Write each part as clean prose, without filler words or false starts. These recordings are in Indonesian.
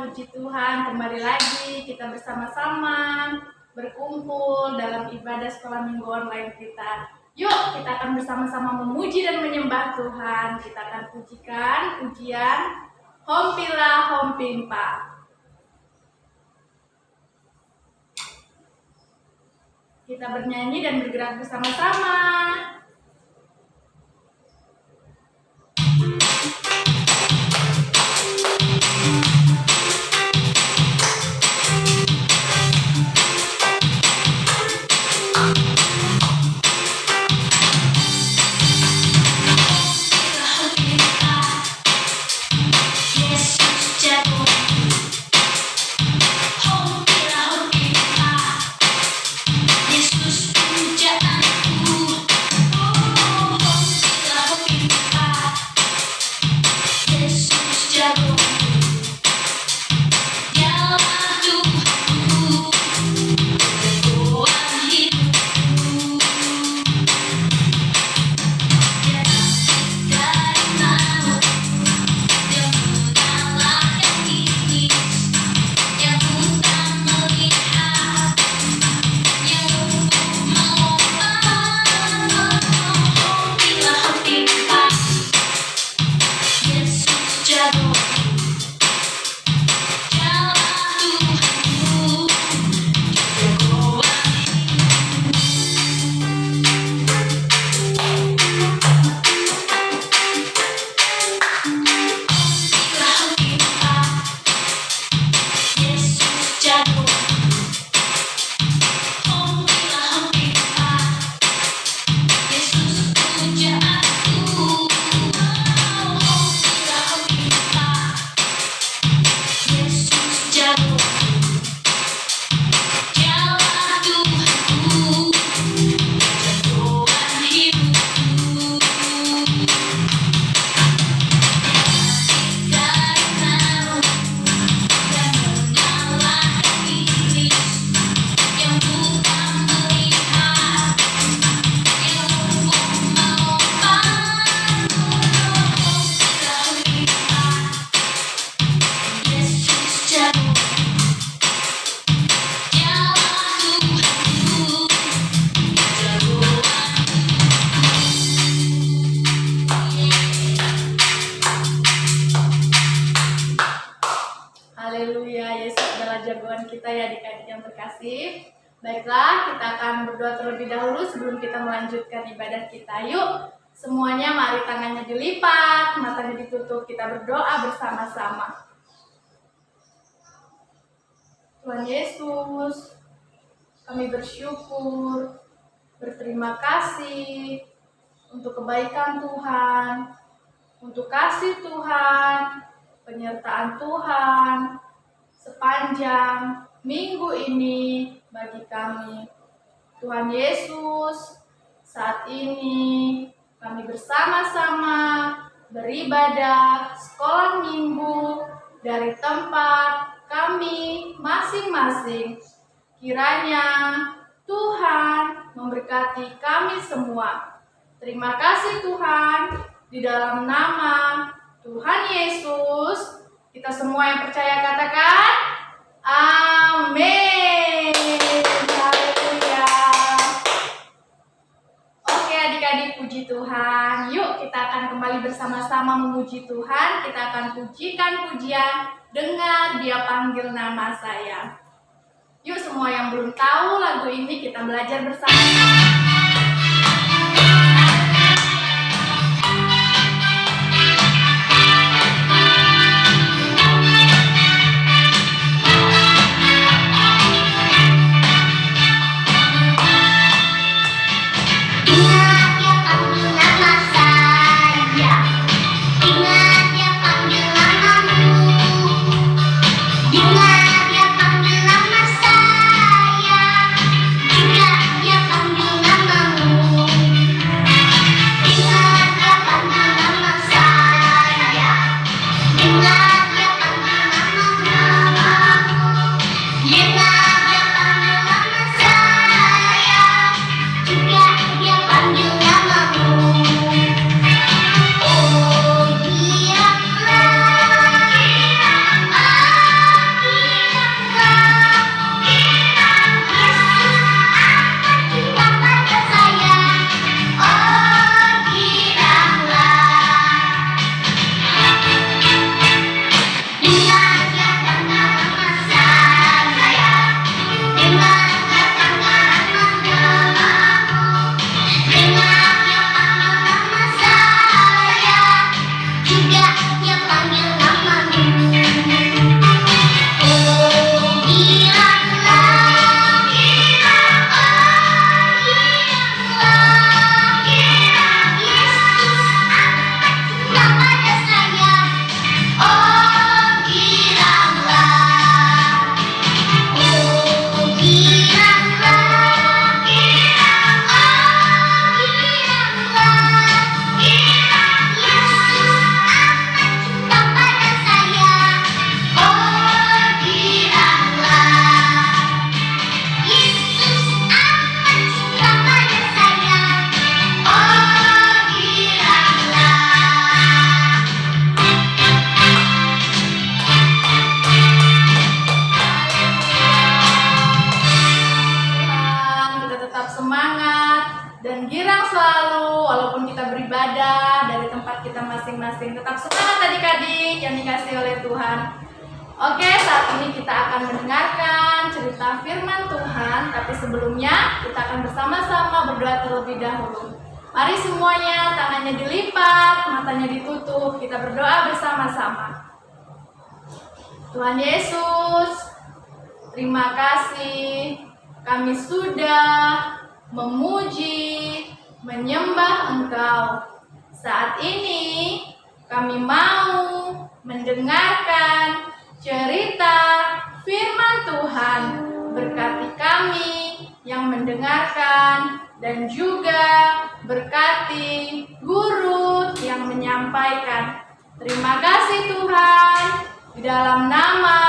puji Tuhan, kembali lagi kita bersama-sama berkumpul dalam ibadah sekolah minggu online kita. Yuk, kita akan bersama-sama memuji dan menyembah Tuhan. Kita akan pujikan pujian Hompila Hompimpa. Kita bernyanyi dan bergerak bersama-sama. Baiklah, kita akan berdoa terlebih dahulu sebelum kita melanjutkan ibadah kita. Yuk, semuanya mari tangannya dilipat, matanya ditutup, kita berdoa bersama-sama. Tuhan Yesus, kami bersyukur, berterima kasih untuk kebaikan Tuhan, untuk kasih Tuhan, penyertaan Tuhan, sepanjang minggu ini bagi kami. Tuhan Yesus, saat ini kami bersama-sama beribadah sekolah minggu dari tempat kami masing-masing. Kiranya Tuhan memberkati kami semua. Terima kasih Tuhan, di dalam nama Tuhan Yesus, kita semua yang percaya katakan amin. Haleluya. Oke adik-adik, puji Tuhan. Yuk kita akan kembali bersama-sama memuji Tuhan. Kita akan pujikan pujian Dengar Dia Panggil Nama Saya. Yuk semua yang belum tahu lagu ini kita belajar bersama-sama. Panggil senang selalu walaupun kita beribadah dari tempat kita masing-masing. Tetap semangat adik-adik yang dikasih oleh Tuhan. Oke, saat ini kita akan mendengarkan cerita firman Tuhan, tapi sebelumnya kita akan bersama-sama berdoa terlebih dahulu. Mari semuanya, tangannya dilipat, matanya ditutup, kita berdoa bersama-sama. Tuhan Yesus, terima kasih, kami sudah memuji, menyembah Engkau. Saat ini kami mau mendengarkan cerita firman Tuhan. Berkati kami yang mendengarkan dan juga berkati guru yang menyampaikan. Terima kasih Tuhan, di dalam nama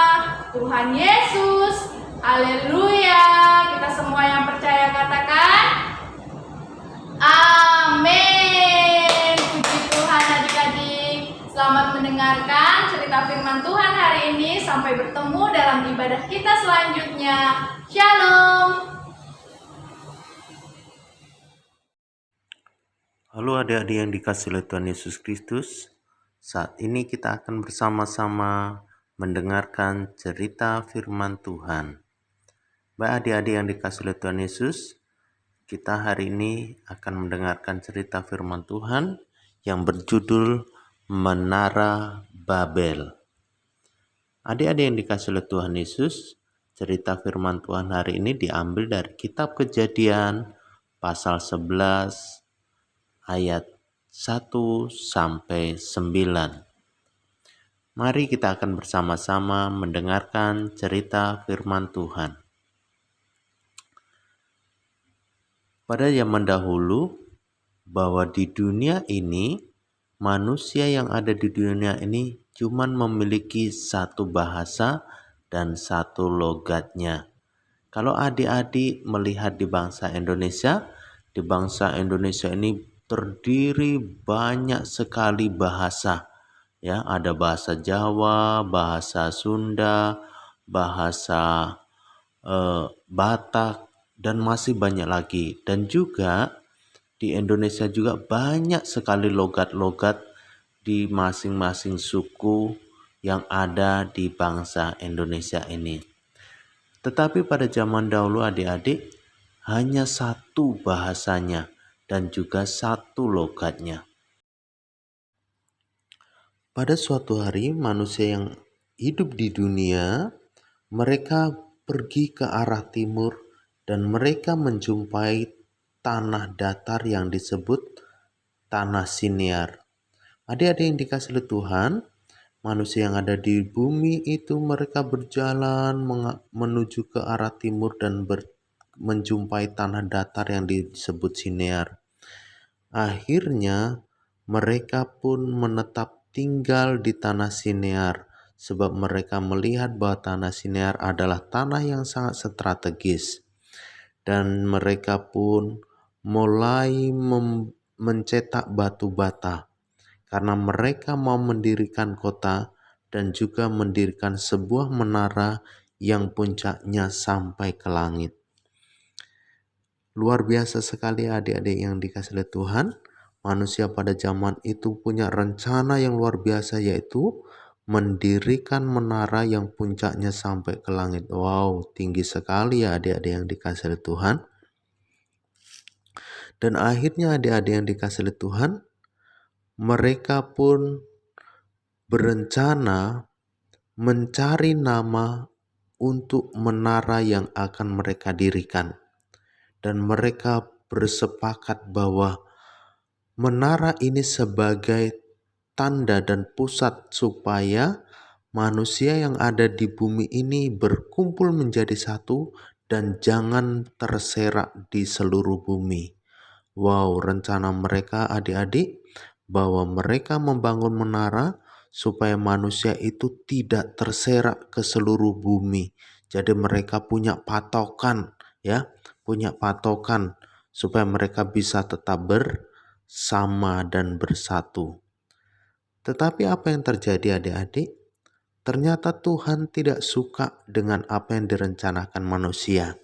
Tuhan Yesus. Haleluya. Kita semua yang percaya katakan amin. Puji Tuhan adik-adik. Selamat mendengarkan cerita firman Tuhan hari ini. Sampai bertemu dalam ibadah kita selanjutnya. Shalom. Halo adik-adik yang dikasihi oleh Tuhan Yesus Kristus. Saat ini kita akan bersama-sama mendengarkan cerita firman Tuhan. Baik adik-adik yang dikasihi oleh Tuhan Yesus, kita hari ini akan mendengarkan cerita firman Tuhan yang berjudul Menara Babel. Adik-adik yang dikasihi oleh Tuhan Yesus, cerita firman Tuhan hari ini diambil dari kitab Kejadian pasal 11 ayat 1 sampai 9. Mari kita akan bersama-sama mendengarkan cerita firman Tuhan. Pada zaman dahulu, bahwa di dunia ini, manusia yang ada di dunia ini cuma memiliki satu bahasa dan satu logatnya. Kalau adik-adik melihat di bangsa Indonesia ini terdiri banyak sekali bahasa. Ya, ada bahasa Jawa, bahasa Sunda, bahasa Batak, dan masih banyak lagi. Dan juga di Indonesia juga banyak sekali logat-logat di masing-masing suku yang ada di bangsa Indonesia ini. Tetapi pada zaman dahulu adik-adik hanya satu bahasanya dan juga satu logatnya. Pada suatu hari manusia yang hidup di dunia, mereka pergi ke arah timur dan mereka menjumpai tanah datar yang disebut tanah Sinear. Adik-adik yang dikasihi oleh Tuhan, manusia yang ada di bumi itu mereka berjalan menuju ke arah timur dan menjumpai tanah datar yang disebut Sinear. Akhirnya mereka pun menetap tinggal di tanah Sinear sebab mereka melihat bahwa tanah Sinear adalah tanah yang sangat strategis. Dan mereka pun mulai mencetak batu bata karena mereka mau mendirikan kota dan juga mendirikan sebuah menara yang puncaknya sampai ke langit. Luar biasa sekali adik-adik yang dikasihi oleh Tuhan. Manusia pada zaman itu punya rencana yang luar biasa, yaitu mendirikan menara yang puncaknya sampai ke langit. Wow, tinggi sekali ya adik-adik yang dikasihi oleh Tuhan. Dan akhirnya adik-adik yang dikasihi oleh Tuhan, mereka pun berencana mencari nama untuk menara yang akan mereka dirikan. Dan mereka bersepakat bahwa menara ini sebagai tanda dan pusat supaya manusia yang ada di bumi ini berkumpul menjadi satu dan jangan terserak di seluruh bumi. Wow, rencana mereka adik-adik bahwa mereka membangun menara supaya manusia itu tidak terserak ke seluruh bumi. Jadi mereka punya patokan, ya, supaya mereka bisa tetap bersama dan bersatu. Tetapi apa yang terjadi adik-adik? Ternyata Tuhan tidak suka dengan apa yang direncanakan manusia.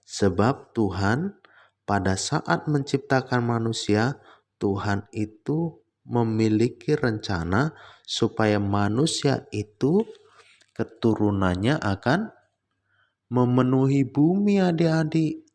Sebab Tuhan pada saat menciptakan manusia, Tuhan itu memiliki rencana supaya manusia itu keturunannya akan memenuhi bumi, adik-adik.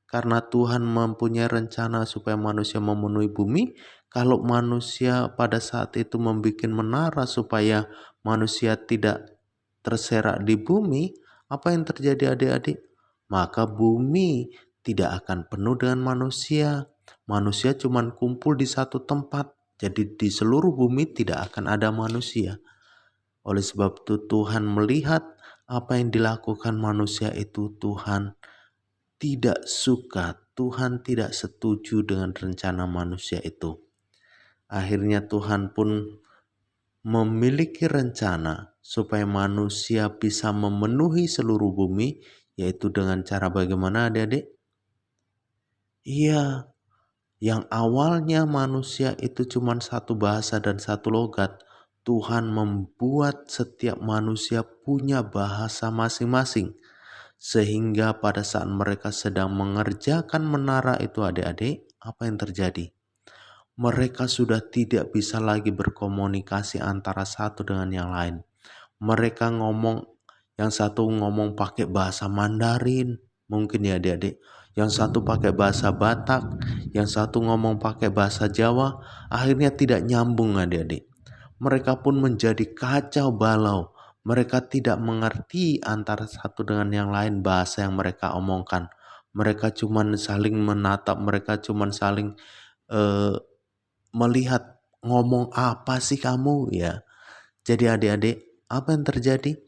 Karena Tuhan mempunyai rencana supaya manusia memenuhi bumi, kalau manusia pada saat itu membuat menara supaya manusia tidak terserak di bumi, apa yang terjadi adik-adik? Maka bumi tidak akan penuh dengan manusia. Manusia cuma kumpul di satu tempat. Jadi di seluruh bumi tidak akan ada manusia. Oleh sebab itu Tuhan melihat apa yang dilakukan manusia itu, Tuhan tidak suka, Tuhan tidak setuju dengan rencana manusia itu. Akhirnya Tuhan pun memiliki rencana supaya manusia bisa memenuhi seluruh bumi, yaitu dengan cara bagaimana adik-adik? Iya, yang awalnya manusia itu cuma satu bahasa dan satu logat, Tuhan membuat setiap manusia punya bahasa masing-masing. Sehingga pada saat mereka sedang mengerjakan menara itu adik-adik, apa yang terjadi? Mereka sudah tidak bisa lagi berkomunikasi antara satu dengan yang lain. Mereka ngomong, yang satu ngomong pakai bahasa Mandarin, mungkin ya adik-adik. Yang satu pakai bahasa Batak, yang satu ngomong pakai bahasa Jawa, akhirnya tidak nyambung adik-adik. Mereka pun menjadi kacau balau. Mereka tidak mengerti antara satu dengan yang lain bahasa yang mereka omongkan. Mereka cuma saling menatap, mereka cuma saling melihat, ngomong apa sih kamu ya. Jadi adik-adik, apa yang terjadi?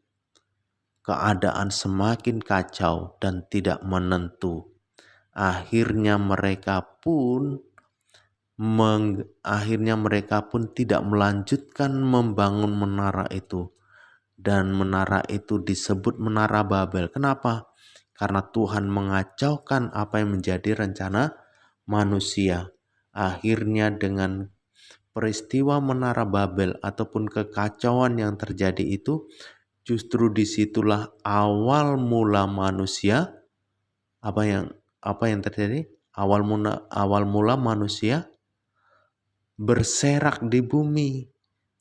Keadaan semakin kacau dan tidak menentu. Akhirnya mereka pun tidak melanjutkan membangun menara itu. Dan menara itu disebut menara Babel. Kenapa? Karena Tuhan mengacaukan apa yang menjadi rencana manusia. Akhirnya dengan peristiwa menara Babel ataupun kekacauan yang terjadi itu, justru disitulah awal mula manusia. Apa yang terjadi? Awal mula manusia berserak di bumi.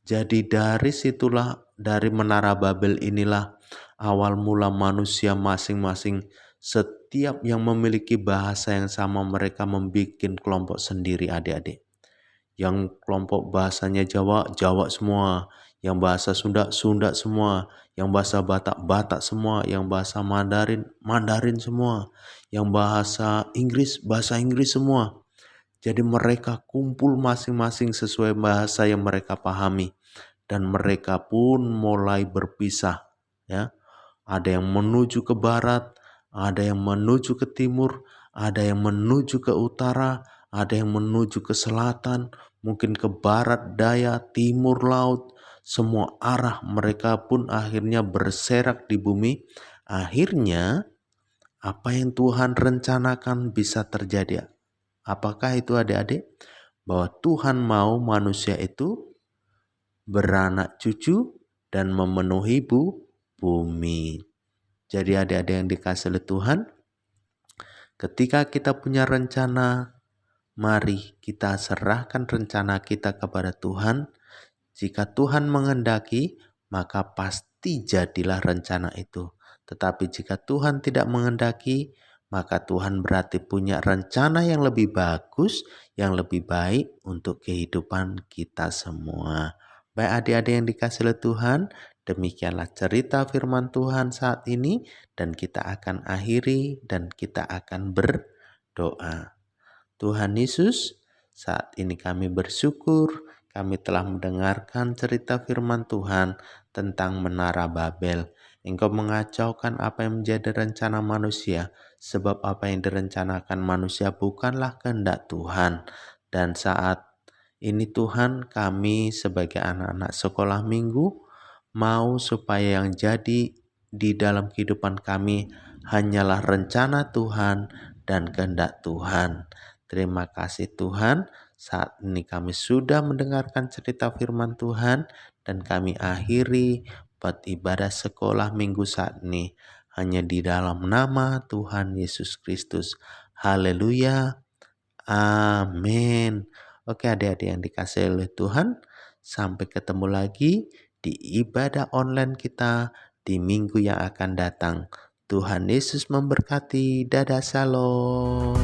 Jadi dari situlah, dari menara Babel inilah awal mula manusia masing-masing. Setiap yang memiliki bahasa yang sama, mereka membuat kelompok sendiri adik-adik. Yang kelompok bahasanya Jawa, Jawa semua. Yang bahasa Sunda, Sunda semua. Yang bahasa Batak, Batak semua. Yang bahasa Mandarin, Mandarin semua. Yang bahasa Inggris, bahasa Inggris semua. Jadi mereka kumpul masing-masing sesuai bahasa yang mereka pahami. Dan mereka pun mulai berpisah. Ya, ada yang menuju ke barat, ada yang menuju ke timur, ada yang menuju ke utara, ada yang menuju ke selatan, mungkin ke barat, daya, timur, laut. Semua arah mereka pun akhirnya berserak di bumi. Akhirnya apa yang Tuhan rencanakan bisa terjadi. Apakah itu adik-adik? Bahwa Tuhan mau manusia itu beranak cucu dan memenuhi bumi. Jadi adik-adik yang dikasihi oleh Tuhan, ketika kita punya rencana, mari kita serahkan rencana kita kepada Tuhan. Jika Tuhan menghendaki, maka pasti jadilah rencana itu. Tetapi jika Tuhan tidak menghendaki, maka Tuhan berarti punya rencana yang lebih bagus, yang lebih baik untuk kehidupan kita semua. Baik adik-adik yang dikasihi oleh Tuhan, demikianlah cerita firman Tuhan saat ini, dan kita akan akhiri dan kita akan berdoa. Tuhan Yesus, saat ini kami bersyukur kami telah mendengarkan cerita firman Tuhan tentang menara Babel. Engkau mengacaukan apa yang menjadi rencana manusia, sebab apa yang direncanakan manusia bukanlah kehendak Tuhan. Dan saat ini Tuhan, kami sebagai anak-anak sekolah minggu mau supaya yang jadi di dalam kehidupan kami hanyalah rencana Tuhan dan kehendak Tuhan. Terima kasih Tuhan, saat ini kami sudah mendengarkan cerita firman Tuhan dan kami akhiri buat ibadah sekolah minggu saat ini hanya di dalam nama Tuhan Yesus Kristus. Haleluya. Amin. Oke adik-adik yang dikasihi oleh Tuhan, sampai ketemu lagi di ibadah online kita di minggu yang akan datang. Tuhan Yesus memberkati. Dadah, shalom.